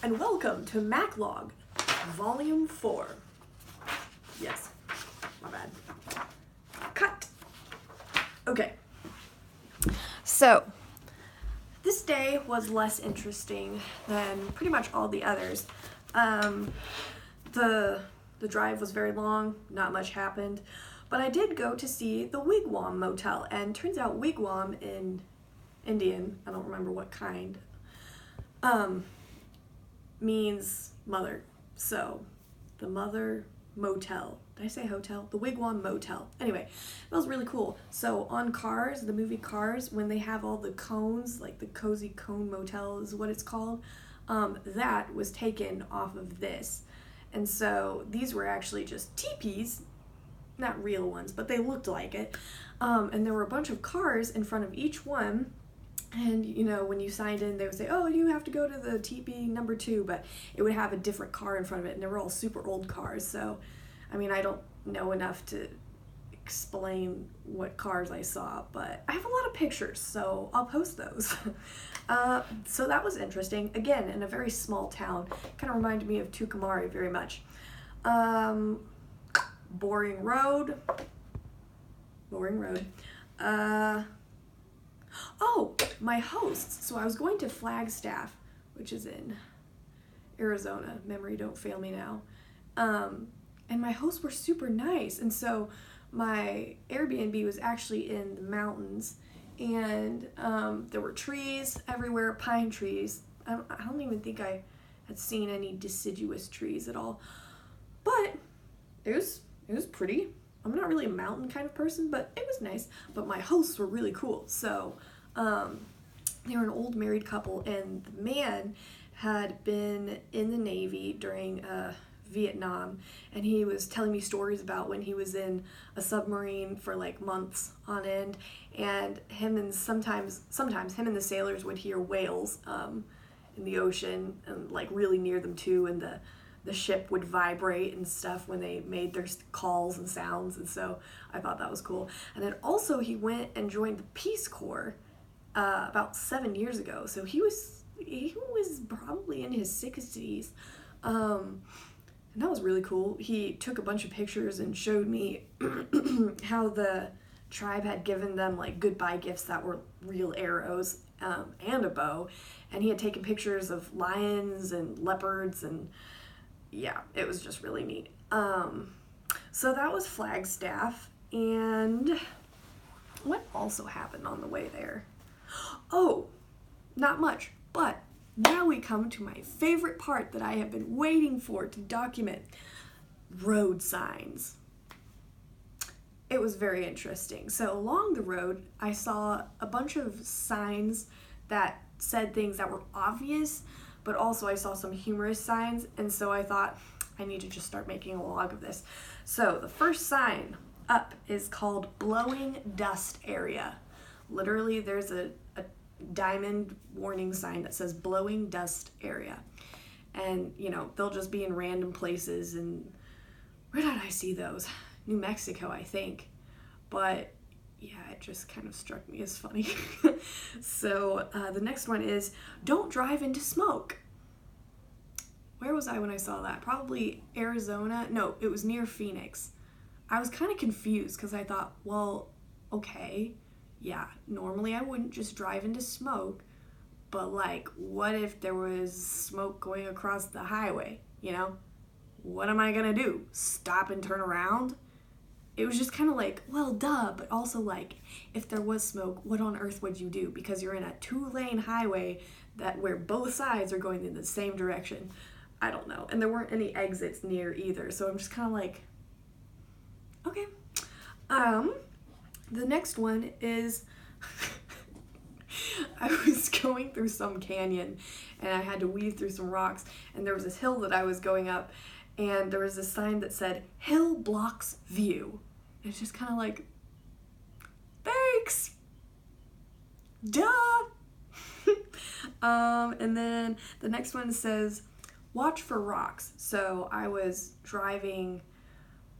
and welcome to Maclog, Volume 4. Yes, my bad. Cut. Okay. So, this day was less interesting than pretty much all the others. The drive was very long, not much happened, but I did go to see the Wigwam Motel, and turns out Wigwam in Indian, I don't remember what kind, means mother. So, the Mother Motel. Did I say hotel? The Wigwam Motel. Anyway, that was really cool. So on Cars, the movie Cars, when they have all the cones, like the Cozy Cone Motel is what it's called, that was taken off of this. And so these were actually just teepees, not real ones, but they looked like it. And there were a bunch of cars in front of each one. And, you know, when you signed in, they would say, oh, you have to go to the teepee number 2, but it would have a different car in front of it, and they were all super old cars. So, I mean, I don't know enough to explain what cars I saw, but I have a lot of pictures, so I'll post those. So that was interesting. Again, in a very small town. Kind of reminded me of Tucumari very much. Boring road. Oh, my hosts. So I was going to Flagstaff, which is in Arizona. Memory don't fail me now. And my hosts were super nice. And so my Airbnb was actually in the mountains. And there were trees everywhere, pine trees. I don't even think I had seen any deciduous trees at all. But it was pretty. I'm not really a mountain kind of person, but it was nice. But my hosts were really cool. So they were an old married couple, and the man had been in the Navy during Vietnam, and he was telling me stories about when he was in a submarine for like months on end, and sometimes him and the sailors would hear whales in the ocean, and like really near them too, and the ship would vibrate and stuff when they made their calls and sounds, and so I thought that was cool. And then also he went and joined the Peace Corps about 7 years ago, so he was probably in his 60s, and that was really cool. He took a bunch of pictures and showed me how the tribe had given them like goodbye gifts that were real arrows and a bow, and he had taken pictures of lions and leopards, and yeah, it was just really neat. So that was Flagstaff, and what also happened on the way there? Oh, not much, but now we come to my favorite part that I have been waiting for to document: road signs. It was very interesting. So along the road, I saw a bunch of signs that said things that were obvious, but also I saw some humorous signs, and so I thought I need to just start making a log of this. So the first sign up is called Blowing Dust Area. Literally, there's a diamond warning sign that says Blowing Dust Area. And, you know, they'll just be in random places, and where did I see those? New Mexico, I think. But yeah, it just kind of struck me as funny. So the next one is Don't Drive into Smoke. Where was I when I saw that? Probably Arizona. No, it was near Phoenix. I was kind of confused because I thought, well, okay, yeah, normally I wouldn't just drive into smoke, but like, what if there was smoke going across the highway, you know? What am I gonna do? Stop and turn around? It was just kind of like, well, duh, but also like, if there was smoke, what on earth would you do? Because you're in a 2-lane highway where both sides are going in the same direction. I don't know. And there weren't any exits near either, so I'm just kind of like, okay. The next one is I was going through some canyon, and I had to weave through some rocks, and there was this hill that I was going up, and there was a sign that said, Hill blocks view. And it's just kind of like, thanks! Duh! And then the next one says, watch for rocks. So I was driving,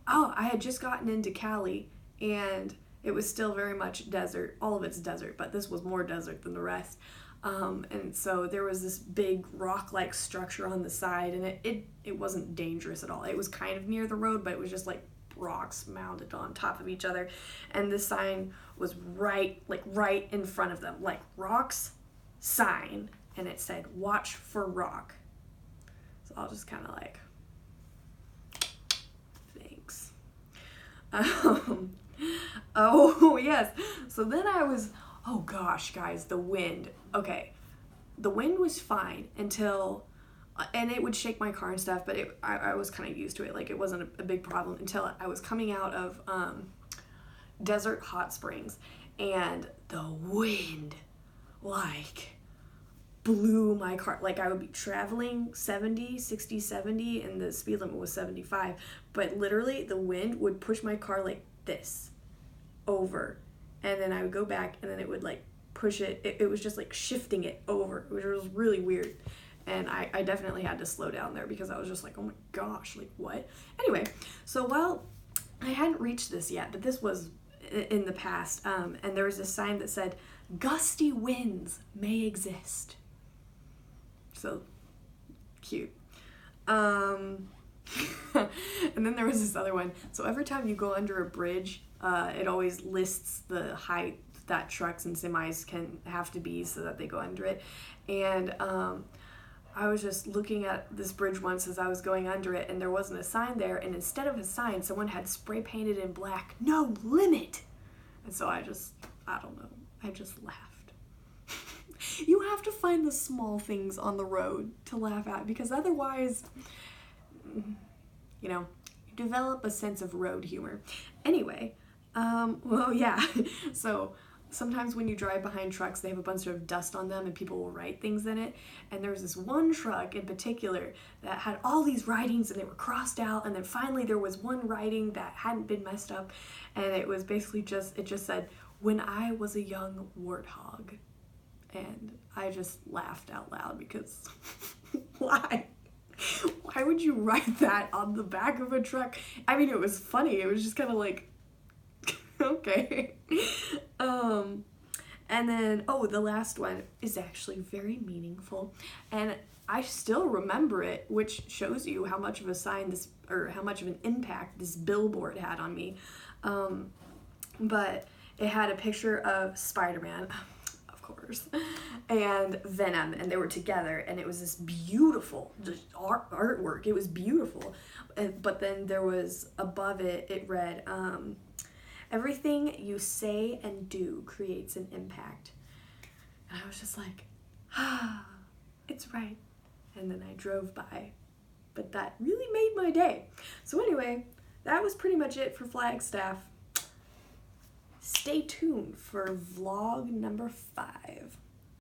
I had just gotten into Cali, and it was still very much desert. All of it's desert, but this was more desert than the rest. And so there was this big rock-like structure on the side, and it wasn't dangerous at all. It was kind of near the road, but it was just like rocks mounted on top of each other. And the sign was right in front of them, like rocks, sign, and it said, "Watch for rock." So I'll just kind of like, thanks. Oh, yes. So then oh gosh, guys, the wind. Okay, the wind was fine until, and it would shake my car and stuff, but I was kind of used to it. Like, it wasn't a big problem until I was coming out of Desert Hot Springs, and the wind, like, blew my car. Like, I would be traveling 60, 70, and the speed limit was 75, but literally the wind would push my car like this over, and then I would go back, and then it would like push it. It was just like shifting it over, which was really weird. And I definitely had to slow down there because I was just like, oh my gosh, like what? Anyway, so while I hadn't reached this yet, but this was in the past, and there was a sign that said, "Gusty winds may exist." So cute. And then there was this other one. So every time you go under a bridge, it always lists the height that trucks and semis can have to be so that they go under it. And I was just looking at this bridge once as I was going under it, and there wasn't a sign there, and instead of a sign, someone had spray painted in black, "No limit." And so I just laughed. You have to find the small things on the road to laugh at, because otherwise, you develop a sense of road humor. Anyway, well, yeah, so sometimes when you drive behind trucks, they have a bunch of dust on them and people will write things in it. And there was this one truck in particular that had all these writings and they were crossed out. And then finally there was one writing that hadn't been messed up. And it was basically it just said, "When I was a young warthog." And I just laughed out loud because why? Why would you write that on the back of a truck? I mean, it was funny. It was just kind of like, okay. And then, the last one is actually very meaningful. And I still remember it, which shows you how much of a how much of an impact this billboard had on me. But it had a picture of Spider-Man, of course, and Venom, and they were together, and it was this beautiful just artwork. It was beautiful. But then there was, above it, it read, "Everything you say and do creates an impact." And I was just like, it's right. And then I drove by. But that really made my day. So anyway, that was pretty much it for Flagstaff. Stay tuned for vlog number 5.